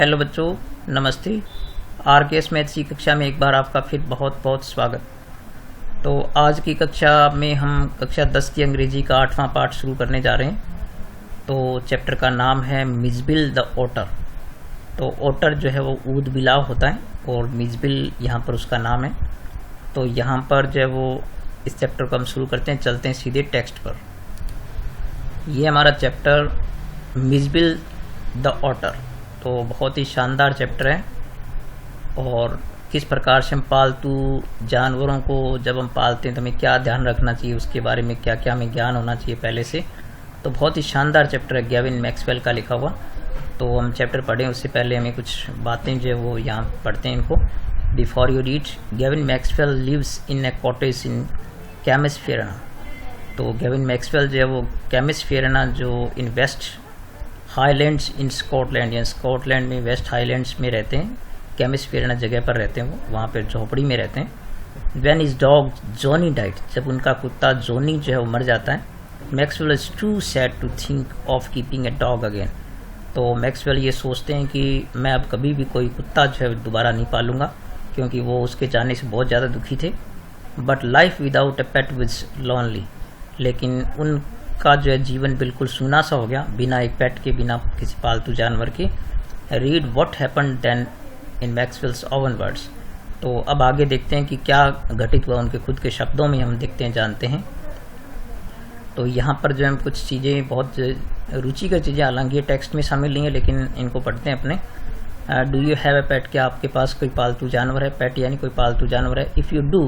Hello बच्चों, नमस्ते। RKS maths की कक्षा में एक बार आपका फिर बहुत बहुत स्वागत। तो आज की कक्षा में हम कक्षा 10 की अंग्रेजी का 8वां पाठ शुरू करने जा रहे हैं। तो चैप्टर का नाम है मिज़बिल द ओटर। तो ओटर जो है वो ऊद बिलाव होता है और मिज़बिल यहाँ पर उसका नाम है। तो यहाँ पर जो है वो इस चैप्टर को हम शुरू करते हैं, चलते हैं सीधे टेक्स्ट पर। ये हमारा चैप्टर मिज़बिल द ओटर तो बहुत ही शानदार चैप्टर है। और किस प्रकार से हम पालतू जानवरों को जब हम पालते हैं तो हमें क्या ध्यान रखना चाहिए, उसके बारे में क्या क्या हमें ज्ञान होना चाहिए पहले से। तो बहुत ही शानदार चैप्टर है, गेविन मैक्सवेल का लिखा हुआ। तो हम चैप्टर पढ़ें उससे पहले हमें कुछ बातें जो वो यहाँ पढ़ते हैं इनको। Before you read, Gavin Maxwell lives in a cottage in Camusfearna. तो गेविन मैक्सवेल जो है वो कैमिसफेरेना जो in West Highlands in Scotland या स्कॉटलैंड में वेस्ट हाईलैंड्स में रहते हैं। कैमिसफेरेना जगह पर रहते हैं वो, वहाँ पर झोपड़ी में रहते हैं। When is dog Johnny diet, जब उनका कुत्ता जॉनी जो है वो मर जाता है। Maxwell is too sad to think of keeping a dog again. तो मैक्सवेल ये सोचते हैं कि मैं अब कभी भी कोई कुत्ता जो है दोबारा नहीं पालूंगा, क्योंकि वो उसके जाने से बहुत ज़्यादा दुखी थे। But life without a pet was lonely, लेकिन उनका जो है जीवन बिल्कुल सूना सा हो गया बिना एक पेट के, बिना किसी पालतू जानवर के। Read what happened then in Maxwell's own words. तो अब आगे देखते हैं कि क्या घटित हुआ उनके खुद के शब्दों में, हम देखते हैं, जानते हैं। तो यहाँ पर जो हम कुछ चीज़ें, बहुत रुचि की चीज़ें, हालांकि ये टेक्स्ट में शामिल नहीं है लेकिन इनको पढ़ते हैं अपने। डू यू हैव ए पेट, क्या आपके पास कोई पालतू जानवर है? पेट यानी कोई पालतू जानवर है। इफ़ यू डू,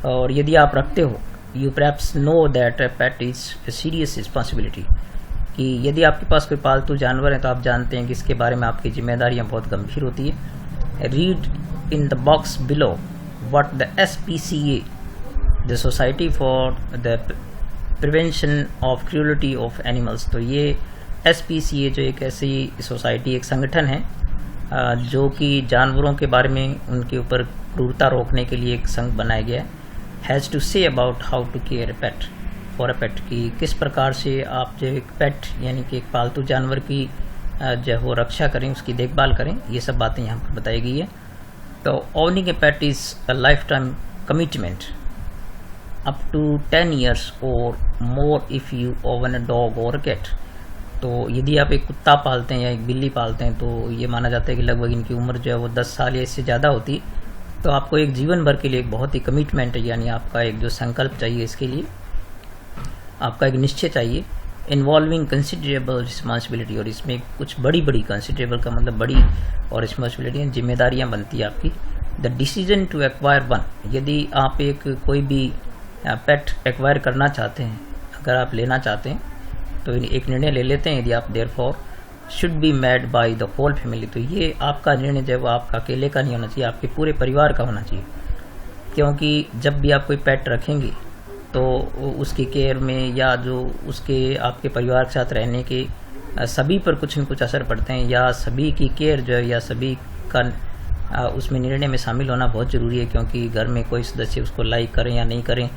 और यदि आप रखते हो, you perhaps know that A pet is a serious responsibility, कि यदि आपके पास कोई पालतू जानवर है तो आप जानते हैं कि इसके बारे में आपकी जिम्मेदारियाँ बहुत गंभीर होती है। Read in the box below what the SPCA, the society for the prevention of क्रूरलिटी of animals. तो ये SPCA जो एक ऐसी सोसाइटी, एक संगठन है जो कि जानवरों के बारे में, उनके ऊपर क्रूरता रोकने के लिए एक संघ बनाया गया है। Has to say about how to care a pet for a pet, की किस प्रकार से आप जो एक पेट यानी कि एक पालतू जानवर की जो वो रक्षा करें, उसकी देखभाल करें, ये सब बातें यहाँ पर बताई गई है। तो owning a pet is a life time commitment up to 10 years और more if you own a dog और कैट। तो यदि आप एक कुत्ता पालते हैं या एक बिल्ली पालते हैं तो ये माना जाता है कि लगभग इनकी उम्र जो है वो 10 साल या इससे ज़्यादा होती है। तो आपको एक जीवन भर के लिए एक बहुत ही कमिटमेंट है, यानी आपका एक जो संकल्प चाहिए, इसके लिए आपका एक निश्चय चाहिए। इन्वॉल्विंग कंसिडरेबल रिस्पॉन्सिबिलिटी, और इसमें कुछ बड़ी बड़ी, कंसिडरेबल का मतलब बड़ी, और रिस्पॉन्सिबिलिटी जिम्मेदारियाँ बनती है आपकी। The decision to acquire one, यदि आप एक कोई भी पेट एक्वायर करना चाहते हैं, अगर आप लेना चाहते हैं तो एक निर्णय ले लेते हैं, यदि आप therefore should be made by the whole family. तो ये आपका निर्णय जब आपका अकेले का नहीं होना चाहिए, आपके पूरे परिवार का होना चाहिए। क्योंकि जब भी आप कोई पेट रखेंगे तो उसकी केयर में या जो उसके आपके परिवार के साथ रहने के सभी पर कुछ न कुछ असर पड़ते हैं, या सभी की केयर जो है या सभी का उसमें निर्णय में शामिल होना बहुत ज़रूरी है। क्योंकि घर में कोई सदस्य उसको लाइक करें या नहीं करें,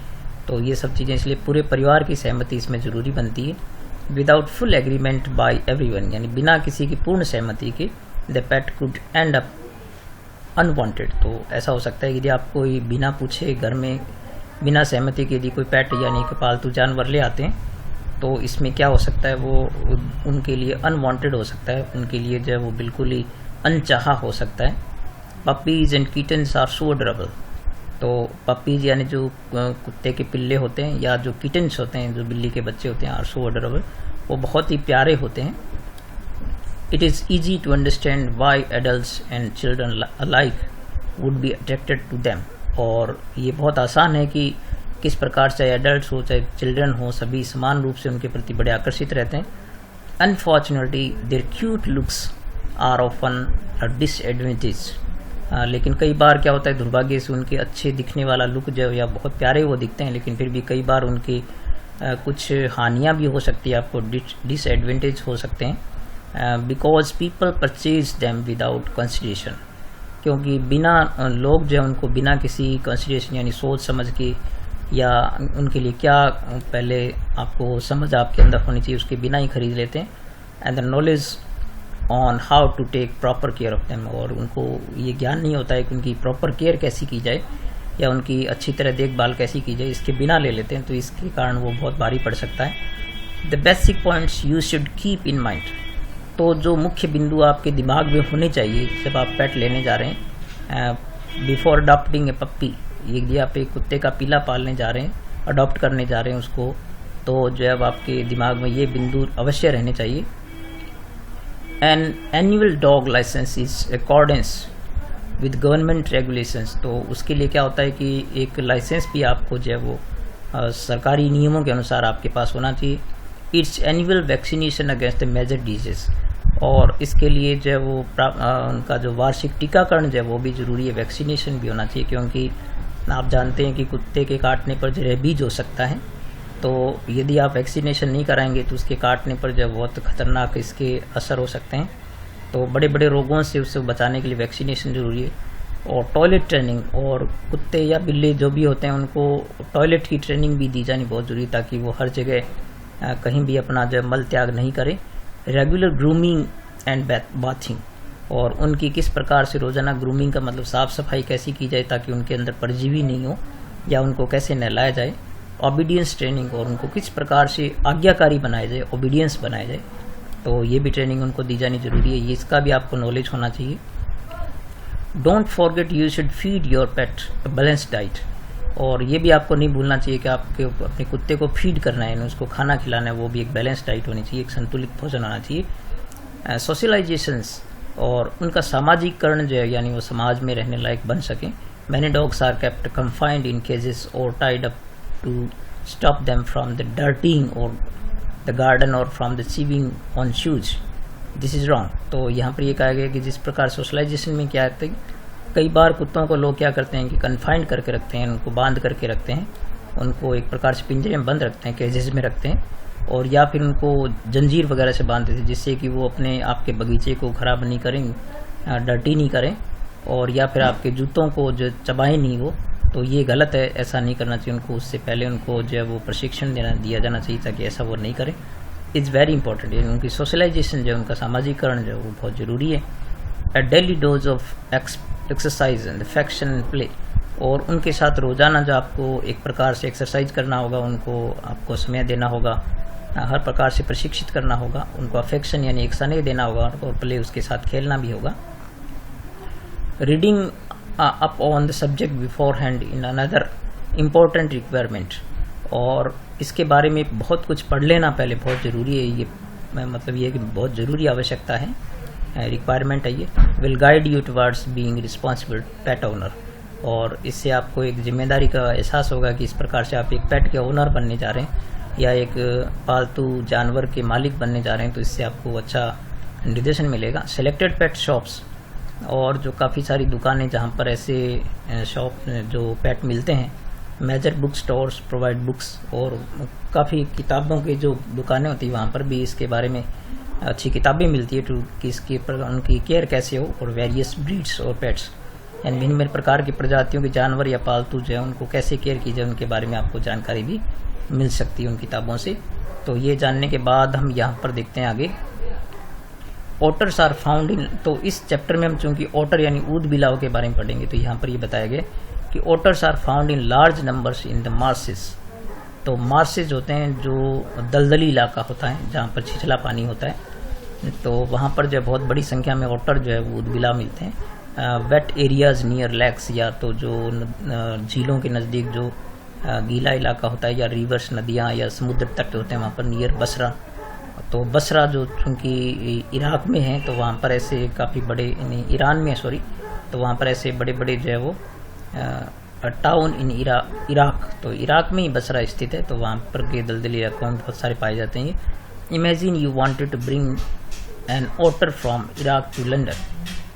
तो ये सब चीज़ें, इसलिए पूरे परिवार की सहमति इसमें ज़रूरी बनती है। Without full agreement by everyone, यानी बिना किसी की पूर्ण सहमति के, the pet could end up unwanted. तो ऐसा हो सकता है कि यदि आप कोई बिना पूछे घर में, बिना सहमति के यदि कोई पेट यानी कि पालतू जानवर ले आते हैं, तो इसमें क्या हो सकता है, वो उनके लिए अनवांटेड हो सकता है, उनके लिए जो है वो बिल्कुल ही अनचाहा हो सकता है। Puppies and kittens are so adorable. तो पपीज यानी जो कुत्ते के पिल्ले होते हैं, या जो किटन्स होते हैं, जो बिल्ली के बच्चे होते हैं, आर सो अडोरेबल, वो बहुत ही प्यारे होते हैं। It is easy to understand why adults and children alike would be attracted to them. और ये बहुत आसान है कि किस प्रकार से एडल्ट्स हो चाहे चिल्ड्रन हो, सभी समान रूप से उनके प्रति बड़े आकर्षित रहते हैं। Unfortunately their cute looks are often a disadvantage. लेकिन कई बार क्या होता है, दुर्भाग्य से उनके अच्छे दिखने वाला लुक जो या बहुत प्यारे वो दिखते हैं, लेकिन फिर भी कई बार उनके कुछ हानियाँ भी हो सकती है, आपको डिसएडवांटेज हो सकते हैं। Because people purchase them without consideration, क्योंकि बिना लोग जो है उनको बिना किसी कंसिडरेशन यानी सोच समझ के, या उनके लिए क्या पहले आपको समझ आपके अंदर होनी चाहिए, उसके बिना ही खरीद लेते हैं। And the knowledge on how to take proper care of them, और उनको ये ज्ञान नहीं होता है कि उनकी प्रॉपर केयर कैसी की जाए या उनकी अच्छी तरह देखभाल कैसी की जाए, इसके बिना ले लेते हैं तो इसके कारण वो बहुत भारी पड़ सकता है। The basic points you should keep in mind, तो जो मुख्य बिंदु आपके दिमाग में होने चाहिए जब आप पेट लेने जा रहे हैं, बिफोर अडॉप्टिंग ए पप्पी, यदि आप एक कुत्ते का पीला पालने जा रहे हैं, अडॉप्ट करने जा रहे हैं उसको, तो जो है आपके दिमाग में ये बिंदु अवश्य रहने चाहिए। An annual dog licence is accordance with government regulations, तो उसके लिए क्या होता है कि एक लाइसेंस भी आपको जो है वो सरकारी नियमों के अनुसार आपके पास होना चाहिए। It's annual vaccination against the major disease, और इसके लिए जो है वो उनका जो वार्षिक टीकाकरण जो है वो भी जरूरी है, वैक्सीनेशन भी होना चाहिए, क्योंकि आप जानते हैं कि कुत्ते के काटने पर जो रेबीज हो सकता है, तो यदि आप वैक्सीनेशन नहीं कराएंगे तो उसके काटने पर जो बहुत खतरनाक इसके असर हो सकते हैं। तो बड़े बड़े रोगों से उससे बचाने के लिए वैक्सीनेशन जरूरी है। और टॉयलेट ट्रेनिंग, और कुत्ते या बिल्ली जो भी होते हैं उनको टॉयलेट की ट्रेनिंग भी दी जानी बहुत जरूरी, ताकि वो हर जगह कहीं भी अपना जो मल त्याग नहीं करे। रेगुलर ग्रूमिंग एंड बाथिंग, और उनकी किस प्रकार से रोजाना ग्रूमिंग का मतलब साफ सफाई कैसी की जाए ताकि उनके अंदर परजीवी नहीं हो, या उनको कैसे नहलाया जाए। ओबीडियंस ट्रेनिंग, और उनको किस प्रकार से आज्ञाकारी बनाया जाए, ओबीडियंस बनाया जाए, तो ये भी ट्रेनिंग उनको दी जानी जरूरी है, ये इसका भी आपको नॉलेज होना चाहिए। Don't forget you should feed your pet balance diet, और ये भी आपको नहीं भूलना चाहिए कि आपके अपने कुत्ते को फीड करना है, उसको खाना खिलाना है, वो भी एक बैलेंस डाइट होनी चाहिए, एक संतुलित भोजन होना चाहिए। सोशलाइजेशंस, और उनका सामाजिकरण जो है यानी वो समाज में रहने लायक बन सकें। Many dogs are kept confined in cages और tied up to stop them from the digging और द गार्डन और from the chewing on shoes, this is wrong. तो यहाँ पर ये कहा गया कि जिस प्रकार सोशलाइजेशन में क्या है, कई बार कुत्तों को लोग क्या करते हैं कि कन्फाइंड करके रखते हैं, उनको बांध करके रखते हैं, उनको एक प्रकार से पिंजरे में बंद रखते हैं, केजेस में रखते हैं, और या फिर उनको जंजीर वगैरह से बांध देते हैं, जिससे कि वो अपने आपके बगीचे को खराब नहीं करें, डर्टी नहीं करें, और या फिर आपके जूतों को जो चबाएं नहीं वो, तो ये गलत है, ऐसा नहीं करना चाहिए उनको। उससे पहले उनको जो है वो प्रशिक्षण दिया जाना चाहिए ताकि ऐसा वो नहीं करें। इट्स वेरी इंपॉर्टेंट, उनकी सोशलाइजेशन जो है, उनका सामाजिकरण जो है वो बहुत ज़रूरी है। अ daily dose of exercise and affection and play, और उनके साथ रोजाना जो आपको एक प्रकार से एक्सरसाइज करना होगा, उनको आपको समय देना होगा, हर प्रकार से प्रशिक्षित करना होगा, उनको अफेक्शन यानी एक स्नेह देना होगा, और प्ले उसके साथ खेलना भी होगा। Reading up on the subject before hand in another important requirement, और इसके बारे में बहुत कुछ पढ़ लेना पहले बहुत ज़रूरी है, ये मतलब ये कि बहुत ज़रूरी आवश्यकता है, रिक्वायरमेंट है ये। Will guide you towards being responsible pet owner, और इससे आपको एक जिम्मेदारी का एहसास होगा कि इस प्रकार से आप एक पेट के ओनर बनने जा रहे हैं या एक पालतू जानवर के मालिक बनने जा रहे हैं, तो इससे आपको अच्छा निर्देशन मिलेगा। सिलेक्टेड पेट शॉप्स, और जो काफ़ी सारी दुकानें जहाँ पर ऐसे शॉप जो पेट मिलते हैं, major book stores provide books, और काफ़ी किताबों की जो दुकानें होती हैं वहाँ पर भी इसके बारे में अच्छी किताबें मिलती है कि इसकी उनकी केयर कैसे हो, और वेरियस ब्रीड्स और पेट्स यानी भिन्न भिन्न प्रकार की प्रजातियों के जानवर या पालतू जो है उनको कैसे केयर की जाए, उनके बारे में आपको जानकारी भी मिल सकती है उन किताबों से। तो ये जानने के बाद हम यहाँ पर देखते हैं आगे। ओटर्स आर फाउंड इन, तो इस चैप्टर में हम चूंकि ओटर यानी ऊद बिलाव के बारे में पढ़ेंगे, तो यहाँ पर ये बताया गया कि otters are found in large numbers in the marshes. तो मार्सेज होते हैं जो दलदली इलाका होता है जहाँ पर छिछला पानी होता है, तो वहाँ पर जो बहुत बड़ी संख्या में ओटर जो है वो ऊद बिलाव मिलते हैं। वेट एरियाज नियर लेक्स, या तो जो झीलों के नज़दीक जो गीला इलाका होता है, या रिवर्स नदियाँ या समुद्र तट होते हैं वहाँ पर नियर बसरा। तो बसरा जो चूँकि इराक में है, तो वहाँ पर ऐसे काफ़ी बड़े, ईरान में सॉरी, तो वहाँ पर ऐसे बड़े बड़े जो है वो टाउन इन इराक, तो इराक में ही बसरा स्थित है, तो वहाँ पर के दलदली इलाकों में बहुत सारे पाए जाते हैं। Imagine you wanted to bring an otter from Iraq to London,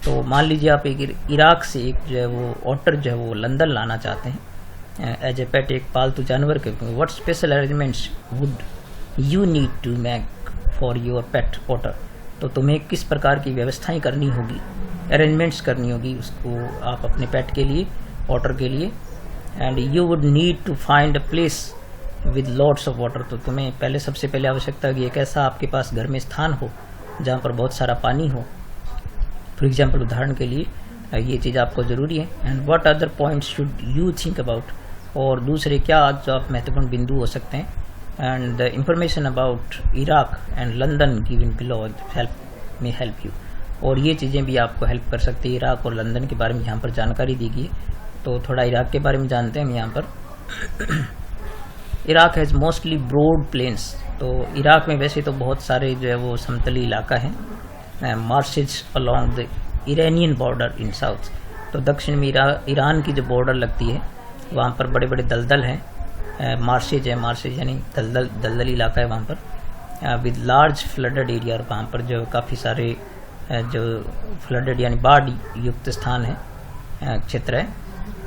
तो मान लीजिए आप एक इराक से एक जो है वो ओटर जो है वो लंदन लाना चाहते हैं एज ए पेट, एक पालतू जानवर के। What special arrangements would you need to make for your pet otter, तो तुम्हें किस प्रकार की व्यवस्थाएं करनी होगी, अरेंजमेंट्स करनी होगी उसको आप अपने पेट के लिए, वाटर के लिए। And you would need to find a place with lots of water, तो तुम्हें पहले सबसे पहले आवश्यकता है कि एक ऐसा आपके पास घर में स्थान हो जहाँ पर बहुत सारा पानी हो, फॉर एग्जाम्पल उदाहरण के लिए ये चीज़ आपको ज़रूरी है। And what other points should you think about, और दूसरे क्या जो आप महत्वपूर्ण बिंदु हो सकते हैं। And the information about Iraq and London given below may help you, और ये चीज़ें भी आपको हेल्प कर सकती है। इराक और लंदन के बारे में यहाँ पर जानकारी दी गई है। तो थोड़ा इराक के बारे में जानते हैं हम यहाँ पर। Iraq has mostly broad plains, तो इराक में वैसे तो बहुत सारे जो है वो समतली इलाका है। Marshes along the Iranian border in south, तो दक्षिण में ईरान की जो बॉर्डर लगती है वहाँ पर बड़े बड़े दलदल हैं। मार्शेज है, मार्शेज यानी दलदली इलाका है वहाँ पर, विद लार्ज फ्लडेड एरिया, और वहाँ पर जो काफ़ी सारे जो फ्लडेड यानी बाढ़ युक्त स्थान है, क्षेत्र है।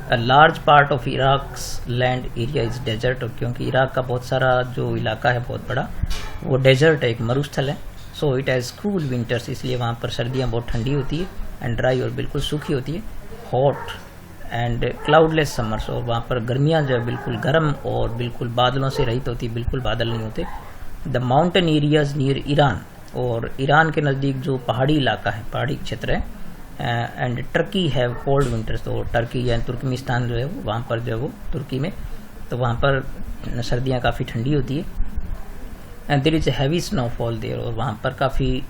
A large part of Iraq's land area is desert, और क्योंकि इराक का बहुत सारा जो इलाका है बहुत बड़ा वो डेजर्ट है, एक मरुस्थल है। So it has cool winters, इसलिए वहाँ पर सर्दियाँ बहुत ठंडी होती है, एंड ड्राई और बिल्कुल सूखी होती है। हॉट एंड क्लाउडलेस समर्स, और वहाँ पर गर्मियाँ जो है बिल्कुल गर्म और बिल्कुल बादलों से रहित होती है, बिल्कुल बादल नहीं होते। The mountain areas near Iran, और ईरान के नज़दीक जो पहाड़ी इलाका है, पहाड़ी क्षेत्र है। And Turkey have cold winters, तो टर्की या तुर्कमेनिस्तान जो है वहाँ पर जो है वो तुर्की में, तो वहाँ पर सर्दियाँ काफ़ी ठंडी होती है। And there is heavy snowfall there, और वहाँ पर काफ़ी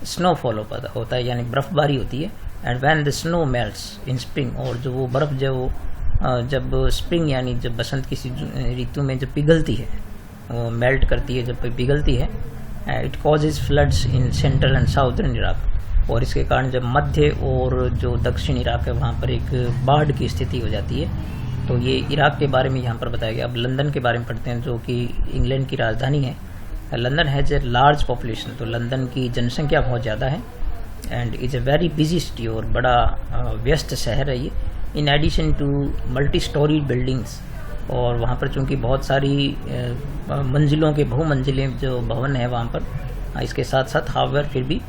स्नोफॉल होता है यानी बर्फ़बारी होती है। And when the snow melts in spring, और जो वो बर्फ़ जो वो जब स्प्रिंग यानी जब बसंत की ऋतु में जब पिघलती है, वो मेल्ट करती है, जब पिघलती है, it causes floods in central and southern Iraq, और इसके कारण जब मध्य और जो दक्षिण इराक है वहाँ पर एक बाढ़ की स्थिति हो जाती है। तो ये इराक के बारे में यहाँ पर बताया गया। अब लंदन के बारे में पढ़ते हैं, जो कि इंग्लैंड की राजधानी है। London has a large population, तो लंदन की जनसंख्या बहुत ज़्यादा है। And is a very busy city, और बड़ा व्यस्त शहर है ये। In addition to multi storey buildings, और वहाँ पर चूँकि बहुत सारी मंजिलों के बहुमंजिले जो भवन है वहाँ पर, इसके साथ साथ हावर फिर भी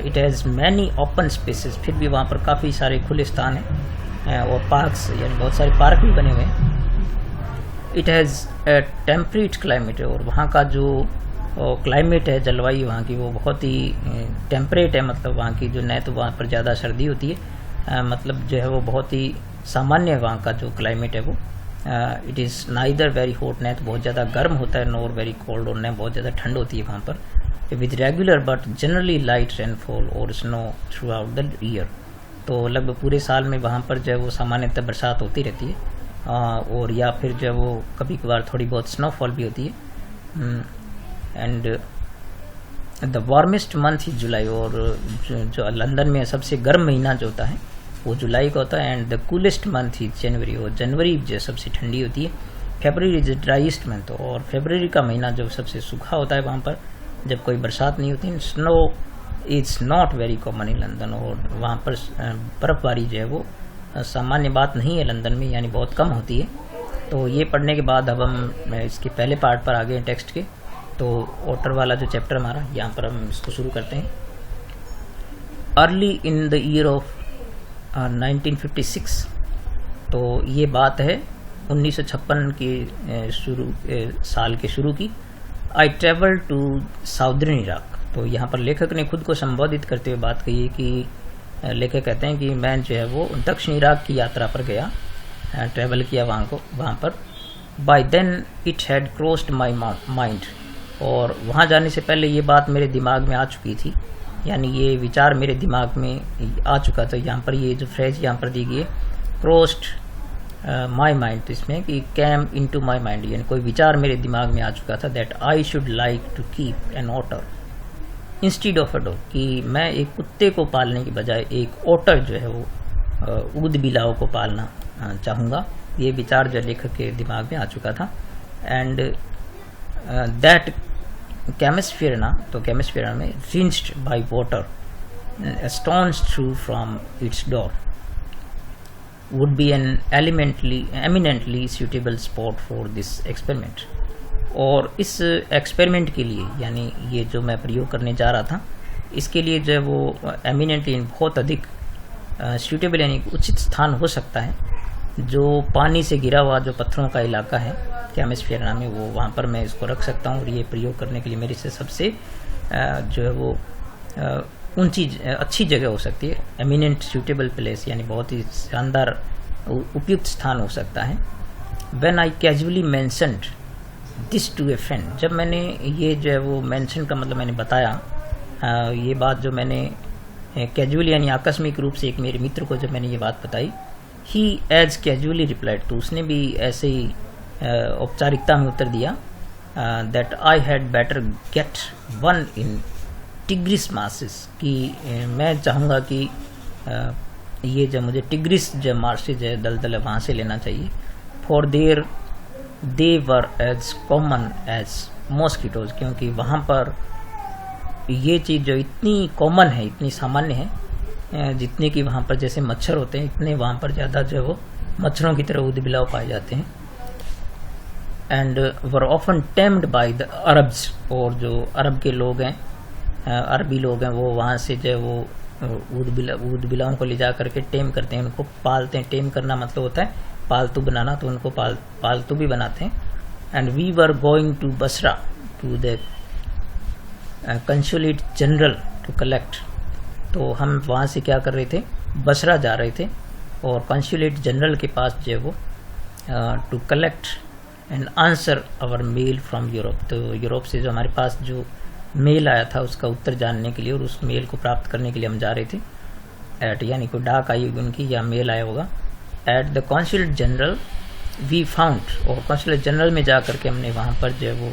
it has many open spaces, फिर भी वहाँ पर काफ़ी सारे खुले स्थान हैं, और पार्क्स यानी बहुत सारे पार्क भी बने हुए हैं। इट हैज़ टेम्परेट क्लाइमेट, और वहाँ का जो क्लाइमेट है, जलवायु वहाँ की वो बहुत ही टेम्परेट है, मतलब वहाँ की जो न तो वहाँ पर ज़्यादा सर्दी होती है, मतलब जो है वो बहुत ही सामान्य वहाँ का जो क्लाइमेट है वो। It is neither very hot, न तो बहुत ज़्यादा गर्म होता है, नॉर वेरी कोल्ड, और न बहुत ज़्यादा ठंड होती है वहाँ पर। With regular but generally light rainfall और snow throughout the year, तो लगभग पूरे साल में वहाँ पर जो है वो सामान्यतः बरसात होती रहती है, और या फिर जो है वो कभी कभार थोड़ी बहुत स्नोफॉल भी होती है। And the warmest month is July, और जो लंदन में सबसे गर्म महीना जो होता है वो जुलाई का होता है। And the coolest month is जनवरी, और जनवरी जो सबसे ठंडी होती है। फरवरी इज द ड्राइस्ट मंथ, और फरवरी का महीना जो सबसे सूखा होता है वहाँ पर, जब कोई बरसात नहीं होती। Snow is not very common in London, और वहाँ पर बर्फ़बारी जो है वो सामान्य बात नहीं है लंदन में, यानी बहुत कम होती है। तो ये पढ़ने के बाद अब हम इसके पहले पार्ट पर आ गए टेक्स्ट के। तो ओटर वाला जो चैप्टर हमारा, यहाँ पर हम इसको शुरू करते हैं। Early in the year of 1956, तो ये बात है 1956 के साल के शुरू की। I travel to southern Iraq, तो यहाँ पर लेखक ने खुद को संबोधित करते हुए बात कही है कि लेखक कहते हैं कि मैं जो है वो दक्षिण इराक की यात्रा पर गया, ट्रेवल किया वहाँ पर। By then it had crossed my mind, और वहाँ जाने से पहले ये बात मेरे दिमाग में आ चुकी थी, यानी ये विचार मेरे दिमाग में आ चुका था। यहाँ पर ये जो फ्रेज यहाँ पर दी गई है, क्रॉस्ड माई माइंड, तो इसमें कि कैम इनटू माई माइंड, यानी कोई विचार मेरे दिमाग में आ चुका था। That I should like to keep an otter instead of a dog, कि मैं एक कुत्ते को पालने की बजाय एक ओटर जो है वो ऊद बिलाव को पालना चाहूँगा। ये विचार जो लेखक के दिमाग में आ चुका था। एंड दैट कैमिस्फीयर ना, तो कैमिस्फीयर में ringed by water stones through from its door would be an eminently suitable spot for this experiment, और इस एक्सपेरिमेंट के लिए, यानी ये जो मैं प्रयोग करने जा रहा था, इसके लिए जो है वो एमिनेंटली बहुत अधिक सूटेबल यानी उचित स्थान हो सकता है, जो पानी से घिरा हुआ जो पत्थरों का इलाका है कैमिस्फीयर नाम है, वो वहाँ पर मैं इसको रख सकता हूँ। और ये प्रयोग करने के लिए मेरे से सबसे जो है वो ऊंची अच्छी जगह हो सकती है, एमिनेंट सूटेबल प्लेस, यानी बहुत ही शानदार उपयुक्त स्थान हो सकता है। When I casually mentioned this to a friend, जब मैंने ये जो है वो मेंशन का मतलब मैंने बताया, ये बात जो मैंने कैजुअली यानी आकस्मिक रूप से एक मेरे मित्र को जब मैंने ये बात बताई, ही एज कैजुअली रिप्लाइड, तो उसने भी ऐसे ही औपचारिकता में उत्तर दिया, that I had better get one in tigris marshes, कि मैं चाहूँगा कि ये जो मुझे टिग्रिस जो मार्सेज है, दलदल है, वहाँ से लेना चाहिए। For there they were as common as mosquitoes, क्योंकि वहाँ पर ये चीज़ जो इतनी कॉमन है, इतनी सामान्य है, जितने कि वहाँ पर जैसे मच्छर होते हैं, इतने वहाँ पर ज़्यादा जो है वो मच्छरों की तरह ऊद-बिलाव पाए जाते हैं। And were often tamed by the Arabs, और जो अरब के लोग हैं, अरबी लोग हैं, वो वहाँ से जो है वो ऊद बिलाओं को ले जा करके टेम करते हैं, उनको पालते हैं। टेम करना मतलब होता है पालतू बनाना, तो उनको पालतू भी बनाते हैं। And we were going to Basra to the consulate general to collect, तो हम वहाँ से क्या कर रहे थे, बसरा जा रहे थे और कंसुलेट जनरल के पास जो है वो to collect and answer our mail from Europe, तो यूरोप से जो हमारे पास जो मेल आया था उसका उत्तर जानने के लिए और उस मेल को प्राप्त करने के लिए हम जा रहे थे। एट यानी कोई डाक आई उनकी या मेल आया होगा। At the consulate general we found, और कॉन्सुलेट जनरल में जा करके हमने वहाँ पर जो है वो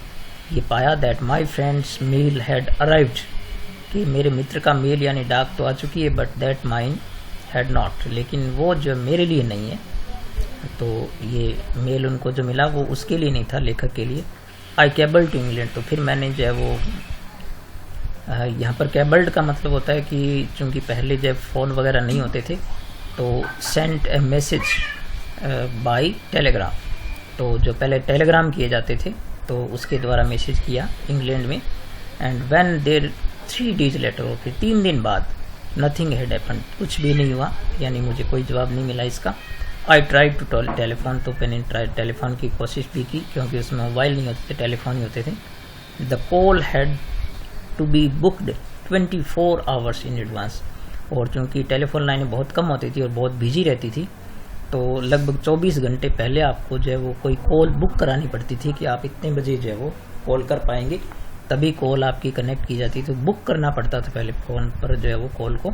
ये पाया, that my friend's mail had arrived, कि मेरे मित्र का मेल यानी डाक तो आ चुकी है, but that mine had not, लेकिन वो जो मेरे लिए नहीं है। तो ये मेल उनको जो मिला वो उसके लिए नहीं था, लेखक के लिए। आई केबल्ड टू इंग्लैंड, तो फिर मैंने जो है वो यहाँ पर केबल्ड का मतलब होता है कि चूँकि पहले जब फ़ोन वगैरह नहीं होते थे तो sent a message bye Telegram, तो जो पहले टेलीग्राम किए जाते थे तो उसके द्वारा मैसेज किया इंग्लैंड में। And when there 3 days later, और फिर 3 दिन बाद नथिंग हैड हैपेंड, कुछ भी नहीं हुआ, यानी मुझे कोई जवाब नहीं मिला इसका। आई ट्राई टू टेलीफोन, तो मैंने टेलीफोन की कोशिश भी की, क्योंकि उसमें मोबाइल नहीं होते थे, टेलीफोन ही होते थे। The call had to be booked 24 hours in advance, और चूँकि टेलीफोन लाइनें बहुत कम होती थी और बहुत बिजी रहती थी, तो लगभग 24 घंटे पहले आपको जो है वो कोई कॉल बुक करानी पड़ती थी कि आप इतने बजे जो है वो कॉल कर पाएंगे, तभी कॉल आपकी कनेक्ट की जाती, तो बुक करना पड़ता था पहले फ़ोन पर जो है वो कॉल को,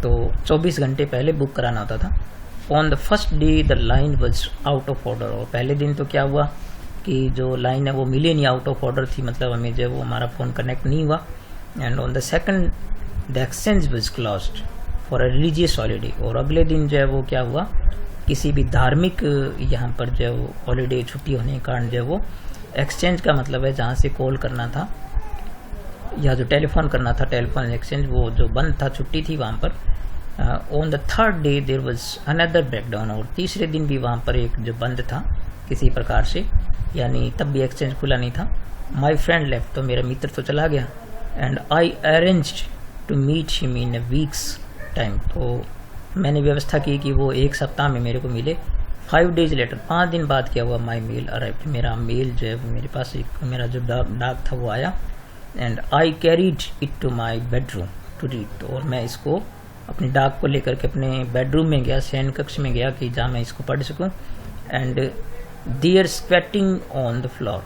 तो 24 घंटे पहले बुक कराना होता था। On the first day the line was out of order, और पहले दिन तो क्या हुआ कि जो लाइन है वो मिले नहीं, आउट ऑफ ऑर्डर थी, मतलब हमें जो है वो हमारा फ़ोन कनेक्ट नहीं हुआ। And on the second the exchange was closed for a religious holiday, और अगले दिन जो है वो क्या हुआ, किसी भी धार्मिक यहाँ पर जो है वो हॉलीडे छुट्टी होने के कारण जो है वो एक्सचेंज का मतलब है जहाँ से कॉल करना था या जो टेलीफोन करना था, टेलीफोन एक्सचेंज, वो जो बंद था, छुट्टी थी वहाँ पर। On the third day there was another breakdown, और तीसरे दिन भी वहाँ पर एक जो बंद था किसी प्रकार से, यानी तब भी एक्सचेंज खुला नहीं था। माई फ्रेंड लेफ्ट, तो मेरा मित्र तो चला गया। And I arranged to meet him in a week's time, तो मैंने व्यवस्था की कि वो 1 सप्ताह में मेरे को मिले। 5 days लेटर, 5 दिन बाद क्या हुआ, माई मेल अराइव्ड, मेरा मेल जो है मेरे पास एक मेरा जो डाक था वो आया। And I carried it to my bedroom to read, और मैं इसको अपनी डाक को लेकर के अपने बेडरूम में गया, शयन कक्ष में गया कि जहाँ मैं इसको पढ़ सकूँ। And there squatting on the floor,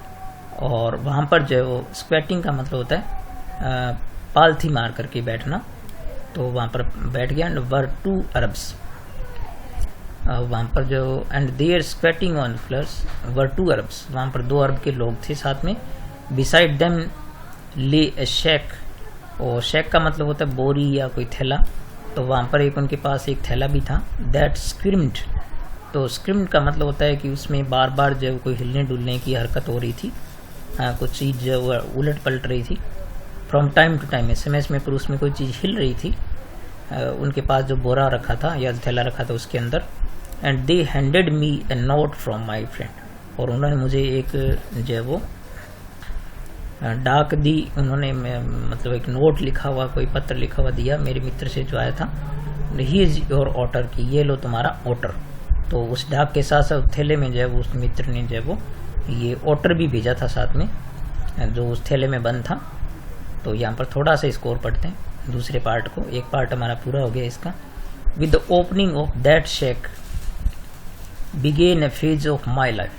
और वहाँ पर जो है वो स्क्वेटिंग का मतलब होता है पालथी मार करके बैठना, तो वहाँ पर बैठ गया। एंड वर 2 अरब्स, वहाँ पर जो and there squatting on floors were 2 Arabs, वहाँ पर 2 अरब के लोग थे साथ में। बिसाइड देम ले ए शेक, और शेक का मतलब होता है बोरी या कोई थैला, तो वहाँ पर एक उनके पास एक थैला भी था। दैट स्क्रिम्ड, तो स्क्रिम्ड का मतलब होता है कि उसमें बार बार जो कोई हिलने डुलने की हरकत हो रही थी, कुछ चीज़ जो उलट पलट रही थी। From time to time, SMS में पर उसमें कोई चीज़ हिल रही थी, उनके पास जो बोरा रखा था या थैला रखा था उसके अंदर। And they handed me A note from my friend, और उन्होंने मुझे एक जो है वो डाक दी, उन्होंने मतलब एक नोट लिखा हुआ, कोई पत्र लिखा हुआ दिया मेरे मित्र से जो आया था। ही इज़ योर ऑटर, की ये लो तुम्हारा ऑटर। तो उस डाक के साथ साथ थैले में जो है वो उस मित्र ने जो है वो ये ऑटर भी भेजा था साथ में, जो उस थैले में बंद था। तो यहाँ पर थोड़ा सा स्कोर पढ़ते हैं। दूसरे पार्ट को। एक पार्ट हमारा पूरा हो गया इसका। With the opening of that sack began a phase of my life.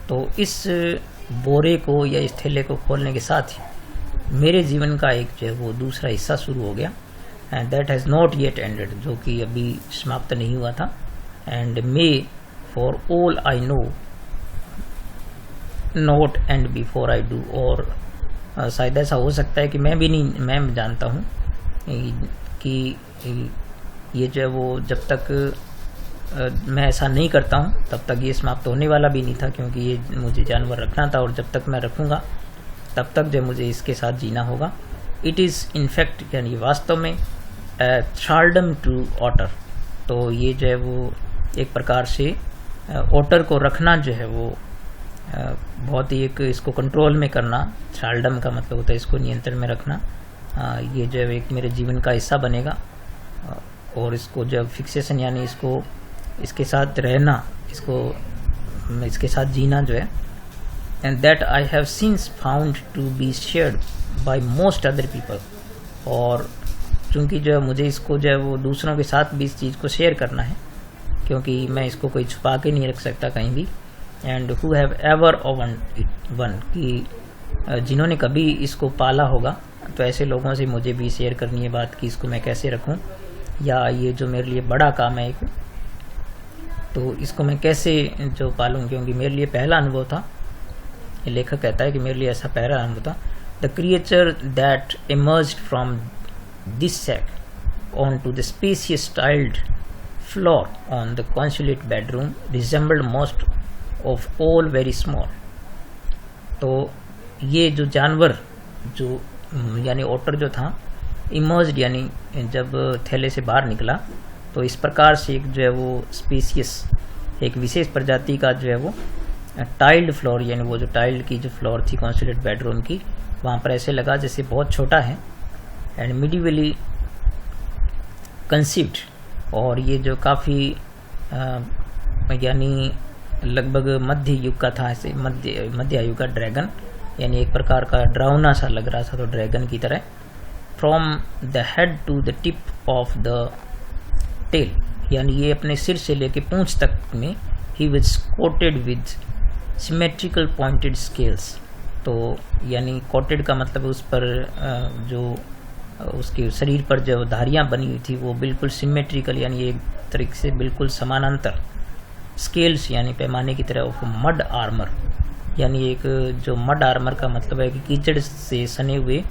तो इस बोरे को या इस थैले को खोलने के साथ ही मेरे जीवन का एक जो है वो दूसरा हिस्सा शुरू हो गया। And that has not yet ended, जो कि अभी समाप्त नहीं हुआ था। And may for all I know not and before I do. और शायद ऐसा हो सकता है कि मैं जानता हूँ कि ये जो है वो जब तक मैं ऐसा नहीं करता हूँ तब तक ये समाप्त होने वाला भी नहीं था, क्योंकि ये मुझे जानवर रखना था और जब तक मैं रखूँगा तब तक जो मुझे इसके साथ जीना होगा। इट इज़ इनफैक्ट यानी वास्तव में थ्राल्डम टू ऑटर। तो ये जो है वो एक प्रकार से ऑटर को रखना जो है वो बहुत ही एक इसको कंट्रोल में करना, थ्राल्डम का मतलब होता है इसको नियंत्रण में रखना। ये जो है एक मेरे जीवन का हिस्सा बनेगा और इसको जब फिक्सेशन यानी इसको इसके साथ रहना, इसके साथ जीना जो है। And that I have since found to be shared by most other people. और चूँकि जो है मुझे इसको जो है वो दूसरों के साथ भी इस चीज़ को शेयर करना है, क्योंकि मैं इसको कोई छुपा के नहीं रख सकता कहीं भी। And who have ever oven one, कि जिन्होंने कभी इसको पाला होगा, तो ऐसे लोगों से मुझे भी शेयर करनी है बात कि इसको मैं कैसे रखूं, या ये जो मेरे लिए बड़ा काम है एक, तो इसको मैं कैसे जो पालूं, क्योंकि मेरे लिए पहला अनुभव था। ये लेखक कहता है कि मेरे लिए ऐसा पहला अनुभव था। The creature that emerged from this sack on to the spacious tiled floor on the consulate bedroom resembled most of all very small. तो ये जो जानवर जो यानी ऑटर जो था, इमर्ज्ड यानी जब थैले से बाहर निकला, तो इस प्रकार से एक जो है वो स्पीसीज, एक विशेष प्रजाति का जो है वो टाइल्ड फ्लोर, यानी वो जो टाइल्ड की जो फ्लोर थी कॉन्सुलेट बेडरूम की, वहाँ पर ऐसे लगा जैसे बहुत छोटा है। एंड मिडिवली कंसीव्ड, और ये जो काफ़ी यानी लगभग मध्य युग का था, ऐसे मध्य आयु का ड्रैगन, यानी एक प्रकार का डरावना सा लग रहा था, तो ड्रैगन की तरह। From the head to the tip of the tail, यानी ये अपने सिर से लेके पूंछ तक में ही was coated with symmetrical pointed scales. तो यानी कोटेड का मतलब उस पर जो उसके शरीर पर जो धारियाँ बनी हुई थी वो बिल्कुल सिमेट्रिकल, यानी एक तरीके से बिल्कुल समानांतर, स्केल्स यानी पैमाने की तरह ऑफ मड आर्मर, यानी एक जो मड आर्मर का मतलब है कि कीचड़ से सने हुए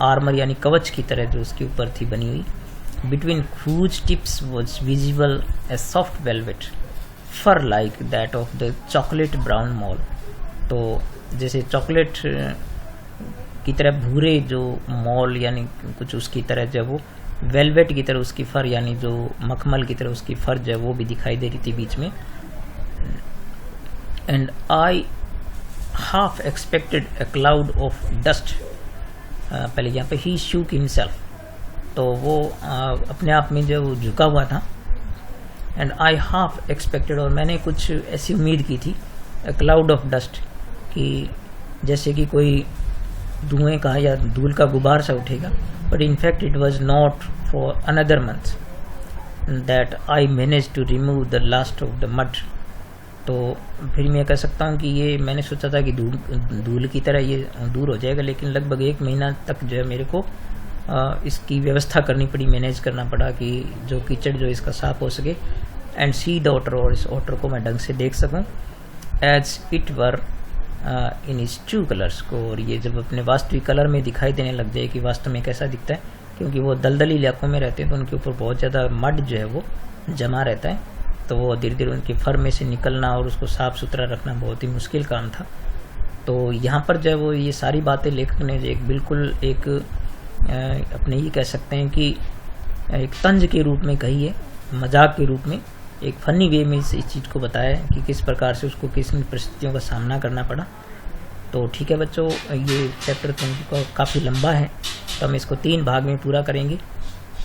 आर्मर यानी कवच की तरह जो उसके ऊपर थी बनी हुई। Between whose tips was visible a soft velvet fur like that of the chocolate brown mole। तो जैसे चॉकलेट की तरह भूरे जो मॉल यानी कुछ उसकी तरह जो वो वेलवेट की तरह उसकी फर यानी जो मखमल की तरह उसकी फर जो वो भी दिखाई दे रही थी बीच में। And I half expected A cloud of dust, पहले यहाँ पे ही शूक हिमसेल्फ, तो वो अपने आप में जो झुका हुआ था। एंड आई हाफ एक्सपेक्टेड, और मैंने कुछ ऐसी उम्मीद की थी, ए क्लाउड ऑफ डस्ट, कि जैसे कि कोई धुएं का या धूल का गुबार सा उठेगा। But in fact it was not for another month that I manage to remove the last of the mud. तो फिर मैं कह सकता हूँ कि ये मैंने सोचा था कि धूल की तरह ये दूर हो जाएगा, लेकिन लगभग 1 महीना तक जो है मेरे को इसकी व्यवस्था करनी पड़ी, मैनेज करना पड़ा कि जो कीचड़ जो इसका साफ हो सके। एंड सी द ऑटर, और इस ऑटर को मैं ढंग से देख सकूं, as it were in its true colours को, और ये जब अपने वास्तविक कलर में दिखाई देने लग जाए कि वास्तव में कैसा दिखता है, क्योंकि वो दलदली इलाकों में रहते हैं तो उनके ऊपर बहुत ज़्यादा मड जो है वो जमा रहता है, तो वो धीरे धीरे उनके फर में से निकलना और उसको साफ़ सुथरा रखना बहुत ही मुश्किल काम था। तो यहाँ पर जो है वो ये सारी बातें लेखक ने एक बिल्कुल एक अपने ये कह सकते हैं कि एक तंज के रूप में कही है, मजाक के रूप में, एक फनी वे में इस चीज़ को बताया है कि किस प्रकार से उसको किस परिस्थितियों का सामना करना पड़ा। तो ठीक है बच्चों, ये चैप्टर तुमको काफ़ी लंबा है, तो हम इसको 3 भाग में पूरा करेंगे।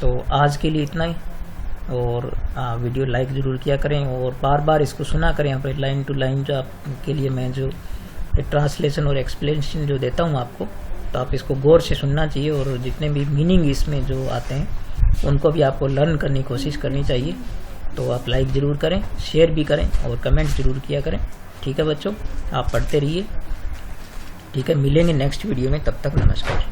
तो आज के लिए इतना ही, और वीडियो लाइक ज़रूर किया करें और बार बार इसको सुना करें। यहाँ पर लाइन टू लाइन जो आपके लिए मैं जो ट्रांसलेशन और एक्सप्लेनेशन जो देता हूँ आपको, तो आप इसको गौर से सुनना चाहिए और जितने भी मीनिंग इसमें जो आते हैं उनको भी आपको लर्न करने की कोशिश करनी चाहिए। तो आप लाइक ज़रूर करें, शेयर भी करें और कमेंट ज़रूर किया करें। ठीक है बच्चों, आप पढ़ते रहिए। ठीक है, मिलेंगे नेक्स्ट वीडियो में, तब तक नमस्कार।